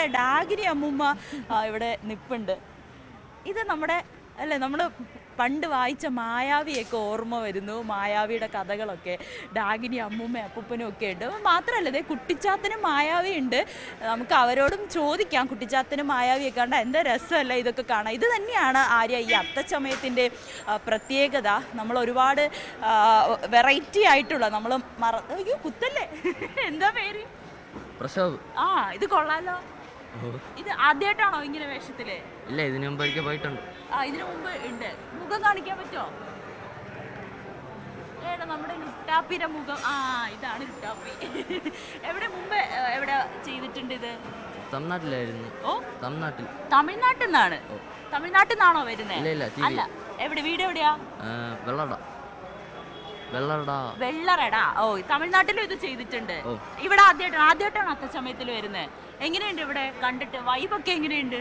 നമ്മുടെ ഡാഗിനി അമ്മൂമ്മ ഇവിടെ നിപ്പുണ്ട്. ഇത് നമ്മുടെ അല്ലേ, നമ്മൾ പണ്ട് വായിച്ച മായാവിയൊക്കെ ഓർമ്മ വരുന്നു. മായാവിയുടെ കഥകളൊക്കെ ഡാഗിനി അമ്മൂമ്മ അപ്പൂപ്പനും ഒക്കെ ഉണ്ട്. മാത്രമല്ല ഇതേ കുട്ടിച്ചാത്തനും മായാവി ഉണ്ട്. നമുക്ക് അവരോടും ചോദിക്കാം. കുട്ടിച്ചാത്തനും മായാവിയൊക്കെ കണ്ട എന്താ രസമല്ല ഇതൊക്കെ കാണാം. ഇത് തന്നെയാണ് ആര്യ ഈ അത്തച്ചമയത്തിൻ്റെ പ്രത്യേകത. നമ്മൾ ഒരുപാട് വെറൈറ്റി ആയിട്ടുള്ള നമ്മൾ അയ്യോ കുത്തല്ലേ എന്താ പേര്? പ്രസവ്. ആ ഇത് കൊള്ളാലോ. ഇത് ആദ്യമായിട്ടാണോ ഇങ്ങനെ വേഷത്തില്? ഇല്ല, ഇതിനു മുമ്പ് ഒരിക്കൽ പോയിട്ടുണ്ട്. ഇതിനു മുമ്പ് ഉണ്ട്. മുഖം കാണിക്കാൻ പറ്റുമോ? ഏടാ നമ്മുടെ ലുട്ടാപ്പിയുടെ മുഖം. ഇതാണ് ലുട്ടാപ്പി. എവിടെ മുമ്പ് എവിടെ ചെയ്തിട്ടുണ്ട് ഇത്? തമിഴ്നാട്ടിലായിരുന്നു. ഓ തമിഴ്നാട്ടിൽ. തമിഴ്നാട്ടിൽ നിന്നാണ്? തമിഴ്നാട്ടിൽ നിന്നാണോ വരുന്നത്? അല്ല, എവിടെ വീട് എവിടെയാ? വെള്ളറടാ. ഓ തമിഴ്നാട്ടിലും ഇത് ചെയ്തിട്ടുണ്ട്. ഇവിടെ ആദ്യമായിട്ടാണ് അത്തച്ചമയത്തിൽ വരുന്നത്. എങ്ങനെയുണ്ട് ഇവിടെ കണ്ടിട്ട്? വൈബൊക്കെ എങ്ങനെയുണ്ട്?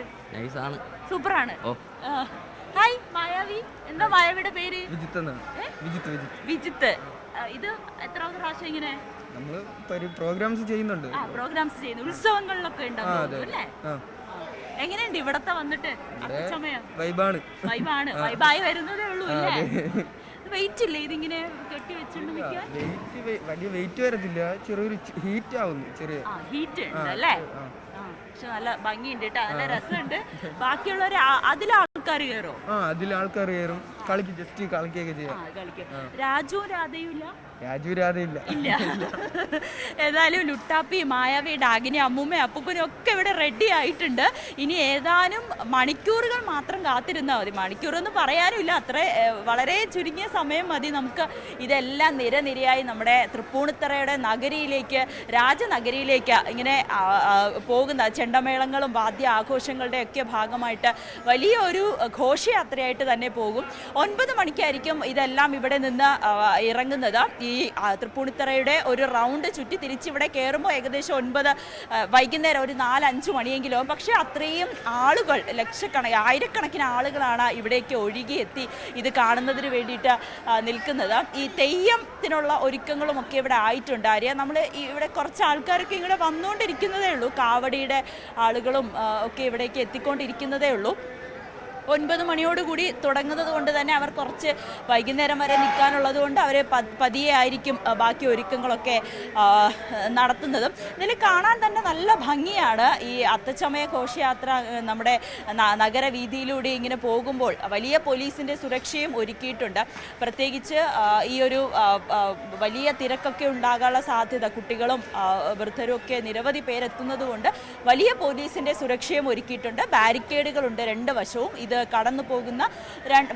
സൂപ്പറാണ്. ഹായ് മായാവി. എന്താ മായാവിയുടെ പേര്? വിജിത്ത്. ഇത് എത്രാമത്തെ പ്രാവശ്യം ഇങ്ങനെ പ്രോഗ്രാംസ് ചെയ്യുന്നുണ്ട്? പ്രോഗ്രാംസ് ചെയ്യുന്നു. ഉത്സവങ്ങളിലൊക്കെ ഉണ്ടാവും അല്ലേ? എങ്ങനെയുണ്ട് ഇവിടത്തെ വന്നിട്ട് അത്തച്ചമയം? വൈബായി വരുന്നതേ ഉള്ളൂ അല്ലേ? വെയിറ്റ് ഇല്ലേ ഇതിങ്ങനെ കെട്ടി വെച്ചോണ്ട് നിൽക്കാൻ? വലിയ വെയിറ്റ് വരത്തില്ല, ചെറിയൊരു ഹീറ്റ് ആവുന്നു. ചെറിയ ഹീറ്റ് ഉണ്ട് അല്ലേ? പക്ഷെ നല്ല ഭംഗിയുണ്ട് കേട്ടോ, നല്ല രസമുണ്ട്. ബാക്കിയുള്ളവർ ആൾക്കാർ കയറോ? ആൾക്കാർ കയറും, ജസ്റ്റ് കളിക്കുകയൊക്കെ ചെയ്യാം. രാജു രാധയും ഇല്ല. ഏതായാലും ലുട്ടാപ്പി, മായാവി, ഡാഗിനി അമ്മൂമ്മ അപ്പൂപ്പനും ഒക്കെ ഇവിടെ റെഡി ആയിട്ടുണ്ട്. ഇനി ഏതാനും മണിക്കൂറുകൾ മാത്രം കാത്തിരുന്നാൽ മതി. മണിക്കൂറൊന്നും പറയാനുമില്ല, അത്ര വളരെ ചുരുങ്ങിയ സമയം മതി. നമുക്ക് ഇതെല്ലാം നിരനിരയായി നമ്മുടെ തൃപ്പൂണിത്തറയുടെ നഗരിയിലേക്ക്, രാജനഗരിയിലേക്ക് ഇങ്ങനെ പോകുന്ന ചെണ്ടമേളങ്ങളും വാദ്യ ആഘോഷങ്ങളുടെ ഒക്കെ ഭാഗമായിട്ട് വലിയൊരു ഘോഷയാത്രയായിട്ട് തന്നെ പോകും. 9 മണിക്കായിരിക്കും ഇതെല്ലാം ഇവിടെ നിന്ന് ഇറങ്ങുന്നത്. ഈ തൃപ്പൂണിത്തറയുടെ ഒരു റൗണ്ട് ചുറ്റി തിരിച്ച് ഇവിടെ കയറുമ്പോൾ ഏകദേശം 9 വൈകുന്നേരം ഒരു 4-5 മണിയെങ്കിലും. പക്ഷേ അത്രയും ആളുകൾ, ആയിരക്കണക്കിന് ആളുകളാണ് ഇവിടേക്ക് ഒഴുകിയെത്തി ഇത് കാണുന്നതിന് വേണ്ടിയിട്ട് നിൽക്കുന്നത്. ഈ തെയ്യത്തിനുള്ള ഒരുക്കങ്ങളും ഒക്കെ ഇവിടെ ആയിട്ടുണ്ട്. ആര്യ, നമ്മൾ ഇവിടെ കുറച്ച് ആൾക്കാരൊക്കെ ഇവിടെ വന്നുകൊണ്ടിരിക്കുന്നതേ ഉള്ളൂ. കാവടിയുടെ ആളുകളും ഒക്കെ ഇവിടേക്ക് എത്തിക്കൊണ്ടിരിക്കുന്നതേ ഉള്ളൂ. 9 മണിയോടുകൂടി തുടങ്ങുന്നത് കൊണ്ട് തന്നെ അവർ കുറച്ച് വൈകുന്നേരം വരെ നിൽക്കാനുള്ളത് കൊണ്ട് അവർ പതിയെ ആയിരിക്കും ബാക്കി ഒരുക്കങ്ങളൊക്കെ നടത്തുന്നതും. ഇതിൽ കാണാൻ തന്നെ നല്ല ഭംഗിയാണ്. ഈ അത്തച്ചമയ ഘോഷയാത്ര നമ്മുടെ നഗരവീതിയിലൂടെ ഇങ്ങനെ പോകുമ്പോൾ വലിയ പോലീസിൻ്റെ സുരക്ഷയും ഒരുക്കിയിട്ടുണ്ട്. പ്രത്യേകിച്ച് ഈ ഒരു വലിയ തിരക്കൊക്കെ ഉണ്ടാകാനുള്ള സാധ്യത, കുട്ടികളും വൃദ്ധരും ഒക്കെ നിരവധി പേരെത്തുന്നത് കൊണ്ട് വലിയ പോലീസിൻ്റെ സുരക്ഷയും ഒരുക്കിയിട്ടുണ്ട്. ബാരിക്കേഡുകളുണ്ട് 2 വശവും. ഇത് കടന്നു പോകുന്ന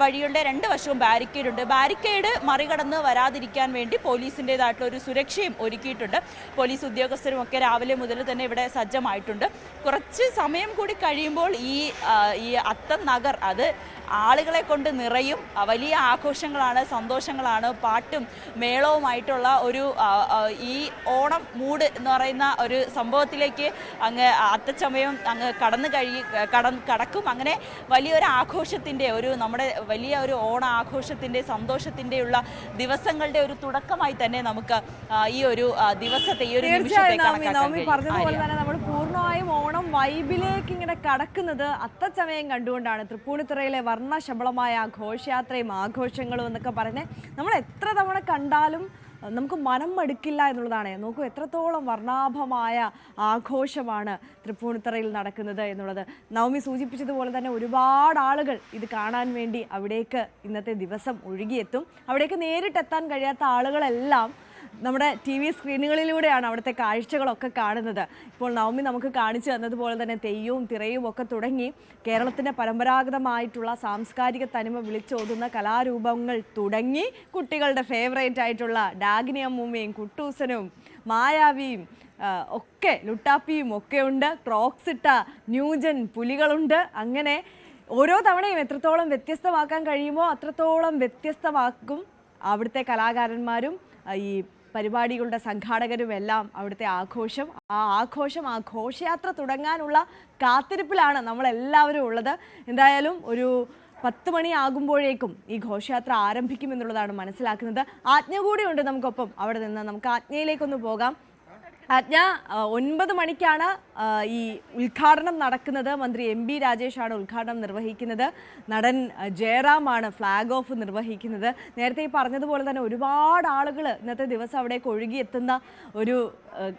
വഴിയുടെ 2 വശവും ബാരിക്കേഡുണ്ട്. ബാരിക്കേഡ് മറികടന്ന് വരാതിരിക്കാൻ വേണ്ടി പോലീസിൻ്റെതായിട്ടുള്ള ഒരു സുരക്ഷയും ഒരുക്കിയിട്ടുണ്ട്. പോലീസ് ഉദ്യോഗസ്ഥരും ഒക്കെ രാവിലെ മുതൽ തന്നെ ഇവിടെ സജ്ജമായിട്ടുണ്ട്. കുറച്ച് സമയം കൂടി കഴിയുമ്പോൾ ഈ അത്തം നഗർ അത് ആളുകളെ കൊണ്ട് നിറയും. വലിയ ആഘോഷങ്ങളാണ്, സന്തോഷങ്ങളാണ്, പാട്ടും മേളവുമായിട്ടുള്ള ഒരു ഈ ഓണം മൂഡ് എന്ന് പറയുന്ന ഒരു സംഭവത്തിലേക്ക് അങ്ങ് അത്തച്ചമയം അങ്ങ് കടക്കും. അങ്ങനെ വലിയൊരു ആഘോഷത്തിൻ്റെ നമ്മുടെ വലിയ ഒരു ഓണ ആഘോഷത്തിൻ്റെ സന്തോഷത്തിൻ്റെയുള്ള ദിവസങ്ങളുടെ ഒരു തുടക്കമായി തന്നെ നമുക്ക് ഈ ഒരു ദിവസത്തെ ഈ ഒരു നിമിഷത്തെ പറഞ്ഞതുപോലെ തന്നെ നമ്മൾ പൂർണ്ണമായും ഓണം വൈബിലേക്ക് ഇങ്ങനെ കടക്കുന്നത് അത്തച്ചമയം കണ്ടുകൊണ്ടാണ്. തൃപ്പൂണിത്തുറയിലെ വർണ്ണശബളമായ ഘോഷയാത്രയും ആഘോഷങ്ങളും എന്നൊക്കെ പറഞ്ഞ് നമ്മൾ എത്ര തവണ കണ്ടാലും നമുക്ക് മനം മടുക്കില്ല എന്നുള്ളതാണ്. നോക്കൂ, എത്രത്തോളം വർണ്ണാഭമായ ആഘോഷമാണ് തൃപ്പൂണിത്തുറയിൽ നടക്കുന്നത് എന്നുള്ളത്. നവമി സൂചിപ്പിച്ചതുപോലെ തന്നെ ഒരുപാട് ആളുകൾ ഇത് കാണാൻ വേണ്ടി അവിടേക്ക് ഇന്നത്തെ ദിവസം ഒഴുകിയെത്തും. അവിടേക്ക് നേരിട്ടെത്താൻ കഴിയാത്ത ആളുകളെല്ലാം നമ്മുടെ TV സ്ക്രീനുകളിലൂടെയാണ് അവിടുത്തെ കാഴ്ചകളൊക്കെ കാണുന്നത്. ഇപ്പോൾ നവമി നമുക്ക് കാണിച്ചു തന്നതുപോലെ തന്നെ തെയ്യവും തിറയും ഒക്കെ തുടങ്ങി കേരളത്തിൻ്റെ പരമ്പരാഗതമായിട്ടുള്ള സാംസ്കാരിക തനിമ വിളിച്ചോതുന്ന കലാരൂപങ്ങൾ തുടങ്ങി കുട്ടികളുടെ ഫേവറേറ്റ് ആയിട്ടുള്ള ഡാഗിനി അമ്മൂമ്മയും കുട്ടൂസനും മായാവിയും ഒക്കെ ലുട്ടാപ്പിയും ഒക്കെ ഉണ്ട്. ക്രോക്സ് ഇട്ട ന്യൂജൻ പുലികളുണ്ട്. അങ്ങനെ ഓരോ തവണയും എത്രത്തോളം വ്യത്യസ്തമാക്കാൻ കഴിയുമോ അത്രത്തോളം വ്യത്യസ്തമാക്കും അവിടുത്തെ കലാകാരന്മാരും ഈ പരിപാടികളുടെ സംഘാടകരുമെല്ലാം. അവിടുത്തെ ആഘോഷം, ആ ഘോഷയാത്ര തുടങ്ങാനുള്ള കാത്തിരിപ്പിലാണ് നമ്മളെല്ലാവരും ഉള്ളത്. എന്തായാലും ഒരു 10 മണിയാകുമ്പോഴേക്കും ഈ ഘോഷയാത്ര ആരംഭിക്കുമെന്നുള്ളതാണ് മനസ്സിലാക്കുന്നത്. ആജ്ഞ കൂടിയുണ്ട് നമുക്കൊപ്പം അവിടെ നിന്ന്. നമുക്ക് ആജ്ഞയിലേക്കൊന്ന് പോകാം. ആജ്ഞ 9 മണിക്കാണ് ഈ ഉദ്ഘാടനം നടക്കുന്നത്. മന്ത്രി എം ബി രാജേഷാണ് ഉദ്ഘാടനം നിർവഹിക്കുന്നത്. നടൻ ജയറാമാണ് ഫ്ലാഗ് ഓഫ് നിർവഹിക്കുന്നത്. നേരത്തെ ഈ പറഞ്ഞതുപോലെ തന്നെ ഒരുപാട് ആളുകൾ ഇന്നത്തെ ദിവസം അവിടേക്ക് ഒഴുകിയെത്തുന്ന ഒരു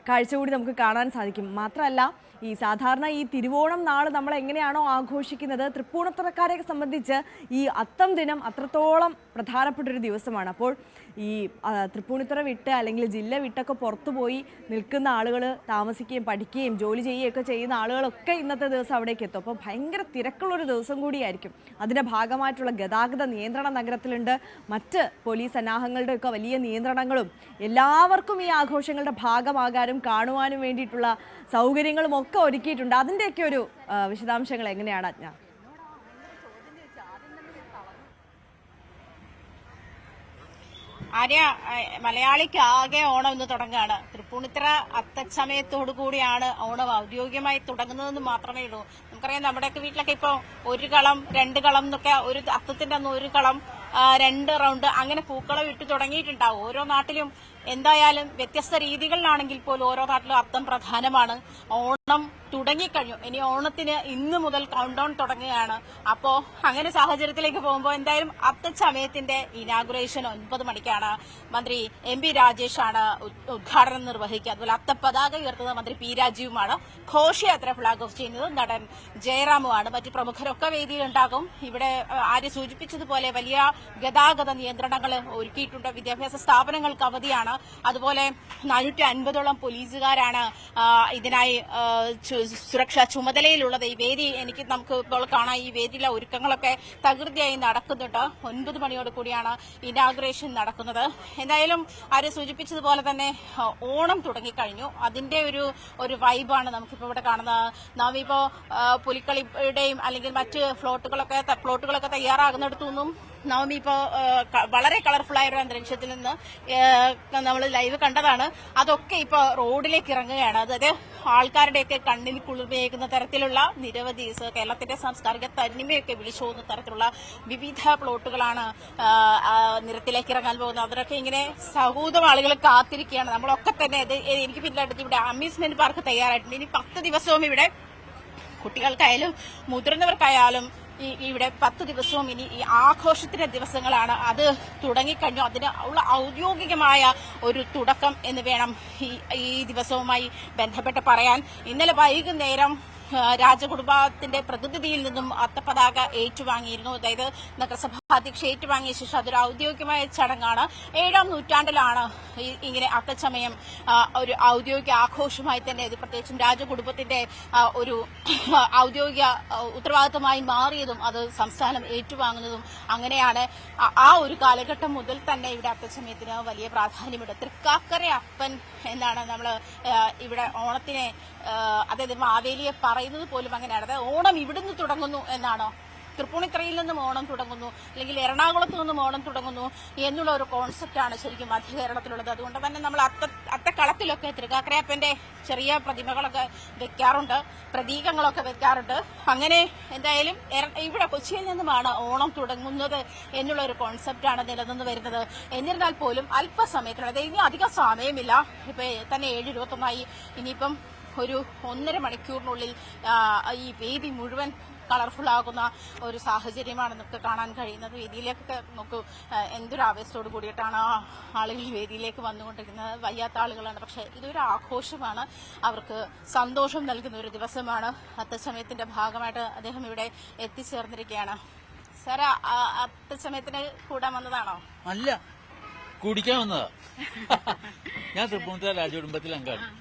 കാഴ്ച കൂടി നമുക്ക് കാണാൻ സാധിക്കും. മാത്രമല്ല ഈ സാധാരണ ഈ തിരുവോണം നാൾ നമ്മൾ എങ്ങനെയാണോ ആഘോഷിക്കുന്നത്, തൃപ്പൂണിത്തുറക്കാരെ സംബന്ധിച്ച് ഈ അത്തം ദിനം അത്രത്തോളം പ്രധാനപ്പെട്ടൊരു ദിവസമാണ്. അപ്പോൾ ഈ തൃപ്പൂണിത്തുറ വിട്ട് അല്ലെങ്കിൽ ജില്ല വിട്ടൊക്കെ പുറത്തുപോയി നിൽക്കുന്ന ആളുകൾ, താമസിക്കുകയും പഠിക്കുകയും ജോലി ചെയ്യുകയൊക്കെ ചെയ്യുന്ന ആളുകളൊക്കെ ഇന്നത്തെ ദിവസം അവിടേക്ക് എത്തും. അപ്പോൾ ഭയങ്കര തിരക്കുള്ളൊരു ദിവസം കൂടിയായിരിക്കും. അതിൻ്റെ ഭാഗമായിട്ടുള്ള ഗതാഗത നിയന്ത്രണം നഗരത്തിലുണ്ട്. മറ്റ് പോലീസ് സന്നാഹങ്ങളുടെയൊക്കെ വലിയ നിയന്ത്രണങ്ങളും എല്ലാവർക്കും ഈ ആഘോഷങ്ങളുടെ ഭാഗമാകാനും കാണുവാനും വേണ്ടിയിട്ടുള്ള സൗകര്യങ്ങളും ഒക്കെ ഒരുക്കിയിട്ടുണ്ട്. അതിൻ്റെയൊക്കെ ഒരു വിശദാംശങ്ങൾ എങ്ങനെയാണ് അജ്ഞ? ആര്യ, മലയാളിക്ക് ആകെ ഓണം ഇന്ന് തുടങ്ങുകയാണ്. തൃപ്പൂണിത്തുറ അത്തച്ചമയത്തോടു കൂടിയാണ് ഓണം ഔദ്യോഗികമായി തുടങ്ങുന്നതെന്ന് മാത്രമേ ഉള്ളൂ. നമുക്കറിയാം, നമ്മുടെയൊക്കെ വീട്ടിലൊക്കെ ഇപ്പോൾ 1 കളം 2 കളം എന്നൊക്കെ, ഒരു അത്തത്തിന്റെ അന്ന് 1 കളം 2 റൗണ്ട് അങ്ങനെ പൂക്കളം ഇട്ട് തുടങ്ങിയിട്ടുണ്ടാവും. ഓരോ നാട്ടിലും എന്തായാലും വ്യത്യസ്ത രീതികളിലാണെങ്കിൽ പോലും ഓരോ നാട്ടിലും അത്തം പ്രധാനമാണ്. ഓണം തുടങ്ങിക്കഴിഞ്ഞു. ഇനി ഓണത്തിന് ഇന്ന് മുതൽ കൗണ്ട് ഡൗൺ തുടങ്ങുകയാണ്. അപ്പോ അങ്ങനെ സാഹചര്യത്തിലേക്ക് പോകുമ്പോൾ എന്തായാലും അത്തച്ചമയത്തിന്റെ ഇനാഗുറേഷൻ 9 മണിക്കാണ്. മന്ത്രി എം ബി രാജേഷാണ് ഉദ്ഘാടനം നിർവഹിക്കുക. അതുപോലെ അത്തപതാക ഉയർത്തുന്നത് മന്ത്രി പി രാജീവുമാണ്. ഘോഷയാത്ര ഫ്ളാഗ് ഓഫ് ചെയ്യുന്നത് നടൻ ജയറാമുമാണ്. മറ്റു പ്രമുഖരൊക്കെ വേദിയിലുണ്ടാകും. ഇവിടെ ആര്യ സൂചിപ്പിച്ചതുപോലെ വലിയ ഗതാഗത നിയന്ത്രണങ്ങൾ ഒരുക്കിയിട്ടുണ്ട്. വിദ്യാഭ്യാസ സ്ഥാപനങ്ങൾക്ക് അവധിയാണ്. അതുപോലെ 450ഓളം പോലീസുകാരാണ് ഇതിനായി സുരക്ഷാ ചുമതലയിലുള്ളത്. ഈ വേദി നമുക്ക് ഇപ്പോൾ കാണാം. ഈ വേദിയിലെ ഒരുക്കങ്ങളൊക്കെ തകൃതിയായി നടക്കുന്നുണ്ട്. 9 മണിയോട് കൂടിയാണ് ഇനാഗുറേഷൻ നടക്കുന്നത്. എന്തായാലും ആര് സൂചിപ്പിച്ചതുപോലെ തന്നെ ഓണം തുടങ്ങിക്കഴിഞ്ഞു. അതിന്റെ ഒരു വൈബാണ് നമുക്കിപ്പോൾ ഇവിടെ കാണുന്നത്. നാം ഇപ്പോൾ പുലിക്കളിയുടെയും അല്ലെങ്കിൽ മറ്റ് ഫ്ലോട്ടുകളൊക്കെ തയ്യാറാകുന്നിടത്തുനിന്നും നാം ഇപ്പോൾ വളരെ കളർഫുള്ളായ ഒരു അന്തരീക്ഷത്തിൽ നിന്ന് നമ്മൾ ലൈവ് കണ്ടതാണ്. അതൊക്കെ ഇപ്പോൾ റോഡിലേക്ക് ഇറങ്ങുകയാണ്. അതായത് ആൾക്കാരുടെയൊക്കെ കണ്ണിൽ കുളിർമയേക്കുന്ന തരത്തിലുള്ള നിരവധി കേരളത്തിന്റെ സാംസ്കാരിക തനിമയൊക്കെ വിളിച്ചോകുന്ന തരത്തിലുള്ള വിവിധ പ്ലോട്ടുകളാണ് നിരത്തിലേക്ക് ഇറങ്ങാൻ പോകുന്നത്. അതിനൊക്കെ ഇങ്ങനെ സഹൂതം ആളുകൾ കാത്തിരിക്കുകയാണ്. നമ്മളൊക്കെ തന്നെ എനിക്ക് പിന്നിലായിട്ട് ഇവിടെ അമ്യൂസ്മെന്റ് പാർക്ക് തയ്യാറായിട്ടുണ്ട്. ഇനി 10 ദിവസവും ഇവിടെ കുട്ടികൾക്കായാലും മുതിർന്നവർക്കായാലും ഇവിടെ 10 ദിവസവും ഇനി ഈ ആഘോഷത്തിന്റെ ദിവസങ്ങളാണ്. അത് തുടങ്ങിക്കഴിഞ്ഞു. അതിന് ഉള്ള ഔദ്യോഗികമായ ഒരു തുടക്കം എന്ന് വേണം ഈ ദിവസവുമായി ബന്ധപ്പെട്ട് പറയാൻ. ഇന്നലെ വൈകുന്നേരം രാജകുടുംബത്തിന്റെ പ്രതിനിധിയിൽ നിന്നും അത്തപതാക ഏറ്റുവാങ്ങിയിരുന്നു. അതായത് നഗരസഭാ അധ്യക്ഷ ഏറ്റുവാങ്ങിയ ശേഷം അതൊരു ഔദ്യോഗികമായ ചടങ്ങാണ്. 7ാം നൂറ്റാണ്ടിലാണ് ഇങ്ങനെ അത്തച്ചമയം ഒരു ഔദ്യോഗിക ആഘോഷമായി തന്നെ, ഇത് പ്രത്യേകിച്ചും രാജകുടുംബത്തിന്റെ ഒരു ഔദ്യോഗിക ഉത്തരവാദിത്തമായി മാറിയതും അത് സംസ്ഥാനം ഏറ്റുവാങ്ങുന്നതും അങ്ങനെയാണ്. ആ ഒരു കാലഘട്ടം മുതൽ തന്നെ ഇവിടെ അത്തച്ചമയത്തിന് വലിയ പ്രാധാന്യമുണ്ട്. തൃക്കാക്കര അപ്പൻ എന്നാണ് നമ്മൾ ഇവിടെ ഓണത്തിനെ, അതായത് മാവേലിയെ പറയുന്നത് പോലും അങ്ങനെയാണ്. അതായത് ഓണം ഇവിടുന്ന് തുടങ്ങുന്നു എന്നാണോ, തൃപ്പൂണിത്തുറയിൽ നിന്നും ഓണം തുടങ്ങുന്നു അല്ലെങ്കിൽ എറണാകുളത്ത് നിന്നും ഓണം തുടങ്ങുന്നു എന്നുള്ള ഒരു കോൺസെപ്റ്റാണ് ശരിക്കും മധ്യ കേരളത്തിലുള്ളത്. അതുകൊണ്ട് തന്നെ നമ്മൾ അത്തക്കളത്തിലൊക്കെ തൃക്കാക്കരയപ്പന്റെ ചെറിയ പ്രതിമകളൊക്കെ വെക്കാറുണ്ട്, പ്രതീകങ്ങളൊക്കെ വെക്കാറുണ്ട്. അങ്ങനെ എന്തായാലും ഇവിടെ കൊച്ചിയിൽ നിന്നുമാണ് ഓണം തുടങ്ങുന്നത് എന്നുള്ള ഒരു കോൺസെപ്റ്റാണ് നിലനിന്ന് വരുന്നത്. എന്നിരുന്നാൽ പോലും അല്പസമയത്തിനുള്ളത്, ഇനി അധികം സമയമില്ല. ഇപ്പൊ തന്നെ 7:21 ഇനിയിപ്പം ഒരു 1.5 മണിക്കൂറിനുള്ളിൽ ഈ വേദി മുഴുവൻ കളർഫുൾ ആകുന്ന ഒരു സാഹചര്യമാണ് നമുക്ക് കാണാൻ കഴിയുന്നത്. വേദിയിലേക്കൊക്കെ നോക്കൂ, എന്തൊരു ആവേശത്തോട് കൂടിയിട്ടാണ് ആളുകൾ വേദിയിലേക്ക് വന്നുകൊണ്ടിരിക്കുന്നത്. വയ്യാത്ത ആളുകളാണ്, പക്ഷെ ഇതൊരു ആഘോഷമാണ്. അവർക്ക് സന്തോഷം നൽകുന്ന ഒരു ദിവസമാണ്. അത്തച്ചമയത്തിന്റെ ഭാഗമായിട്ട് അദ്ദേഹം ഇവിടെ എത്തിച്ചേർന്നിരിക്കുകയാണ്. സാർ, അത്തച്ചമയത്തിന് കൂടാൻ വന്നതാണോ? അല്ല, കുടിക്കാൻ വന്നതാ. ഞാൻ തൃപ്പൂണിത്തുറ രാജകുടുംബത്തിൽ അംഗമാണ്.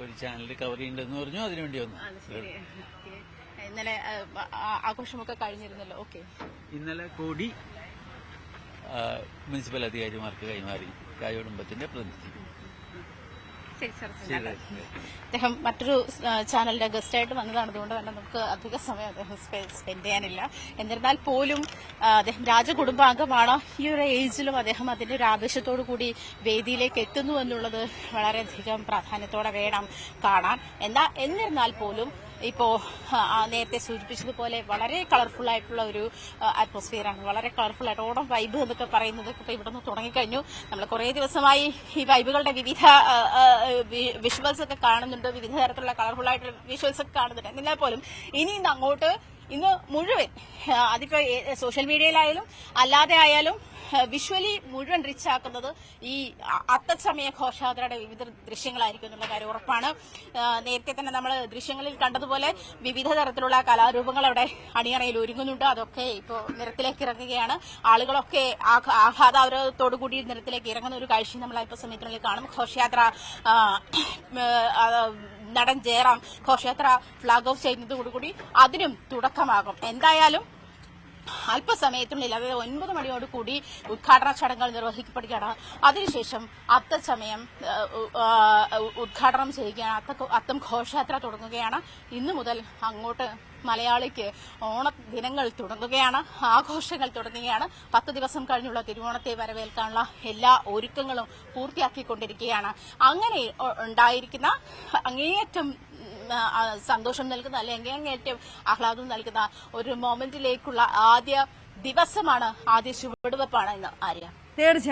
ഒരു ചാനലിൽ കവർ ചെയ്യണ്ടെന്ന് പറഞ്ഞു, അതിനുവേണ്ടി വന്നു. ഇന്നലെ ആഘോഷമൊക്കെ കഴിഞ്ഞിരുന്നല്ലോ. ഓക്കെ, ഇന്നലെ കൊടി മുനിസിപ്പൽ അധികാരിമാർക്ക് കൈമാറി രാജകുടുംബത്തിന്റെ പ്രതിനിധി. അദ്ദേഹം മറ്റൊരു ചാനലിന്റെ ഗസ്റ്റായിട്ട് വന്നതാണ്. അതുകൊണ്ട് തന്നെ നമുക്ക് അധിക സമയം അദ്ദേഹം സ്പെൻഡ് ചെയ്യാനില്ല. എന്നിരുന്നാൽ പോലും അദ്ദേഹം രാജകുടുംബാംഗമാണ്. ഈ ഒരു ഏജിലും അദ്ദേഹം അതിന്റെ ഒരു ആവേശത്തോടു കൂടി വേദിയിലേക്ക് എത്തുന്നു എന്നുള്ളത് വളരെയധികം പ്രാധാന്യത്തോടെ വേണം കാണാൻ. എന്നിരുന്നാൽ പോലും ഇപ്പോ നേരത്തെ സൂചിപ്പിച്ചതുപോലെ വളരെ കളർഫുൾ ആയിട്ടുള്ള ഒരു അറ്റ്മോസ്ഫിയറാണ്. വളരെ കളർഫുൾ ആയിട്ട് ഓണം വൈബ് എന്നൊക്കെ പറയുന്നത് ഇപ്പൊ ഇവിടെ നിന്ന് തുടങ്ങിക്കഴിഞ്ഞു. നമ്മൾ കുറേ ദിവസമായി ഈ വൈബുകളുടെ വിവിധ വിഷ്വൽസ് ഒക്കെ കാണുന്നുണ്ട്, വിവിധ തരത്തിലുള്ള കളർഫുൾ ആയിട്ടുള്ള വിഷ്വൽസ് ഒക്കെ കാണുന്നുണ്ട്. എന്നാൽ പോലും ഇനി അങ്ങോട്ട് ഇന്ന് മുഴുവൻ അതിപ്പോ സോഷ്യൽ മീഡിയയിലായാലും അല്ലാതെ ആയാലും വിഷ്വലി മുഴുവൻ റിച്ച് ആക്കുന്നത് ഈ അത്തച്ചമയ ഘോഷയാത്രയുടെ വിവിധ ദൃശ്യങ്ങളായിരിക്കും എന്നുള്ള കാര്യം ഉറപ്പാണ്. നേരത്തെ തന്നെ നമ്മൾ ദൃശ്യങ്ങളിൽ കണ്ടതുപോലെ വിവിധ തരത്തിലുള്ള കലാരൂപങ്ങൾ അവിടെ അണിയറയിൽ ഒരുങ്ങുന്നുണ്ട്. അതൊക്കെ ഇപ്പോൾ നിരത്തിലേക്ക് ഇറങ്ങുകയാണ്. ആളുകളൊക്കെ ആഹ്ലാദത്തോടുകൂടി നിരത്തിലേക്ക് ഇറങ്ങുന്ന ഒരു കാഴ്ച നമ്മൾ അല്പസമയത്തിനുള്ളിൽ കാണും. ഘോഷയാത്ര നടൻ ജയറാം ഘോഷയാത്ര ഫ്ളാഗ് ഓഫ് ചെയ്യുന്നതോടുകൂടി അതിനും തുടക്കമാകും. എന്തായാലും അല്പസമയത്തിനുള്ളിൽ, അതായത് 9 മണിയോടുകൂടി ഉദ്ഘാടന ചടങ്ങുകൾ നിർവഹിക്കപ്പെടുകയാണ്. അതിനുശേഷം അത്തച്ചമയം ഉദ്ഘാടനം ചെയ്യുകയാണ്. അത്തം ഘോഷയാത്ര തുടങ്ങുകയാണ്. ഇന്നു മുതൽ അങ്ങോട്ട് മലയാളിക്ക് ഓണദിനങ്ങൾ തുടങ്ങുകയാണ്, ആഘോഷങ്ങൾ തുടങ്ങുകയാണ്. 10 ദിവസം കഴിഞ്ഞുള്ള തിരുവോണത്തെ വരവേൽക്കാനുള്ള എല്ലാ ഒരുക്കങ്ങളും പൂർത്തിയാക്കിക്കൊണ്ടിരിക്കുകയാണ്. അങ്ങനെ ഉണ്ടായിരിക്കുന്ന അങ്ങേയറ്റം സന്തോഷം നൽകുന്ന അല്ലെങ്കിൽ അങ്ങേയറ്റം ആഹ്ലാദം നൽകുന്ന ഒരു മൊമെന്റിലേക്കുള്ള ആദ്യ ദിവസമാണ്, ആദ്യ ചുവടുവെപ്പാണ് ഇന്ന് ആര്യ. തീർച്ചയായും.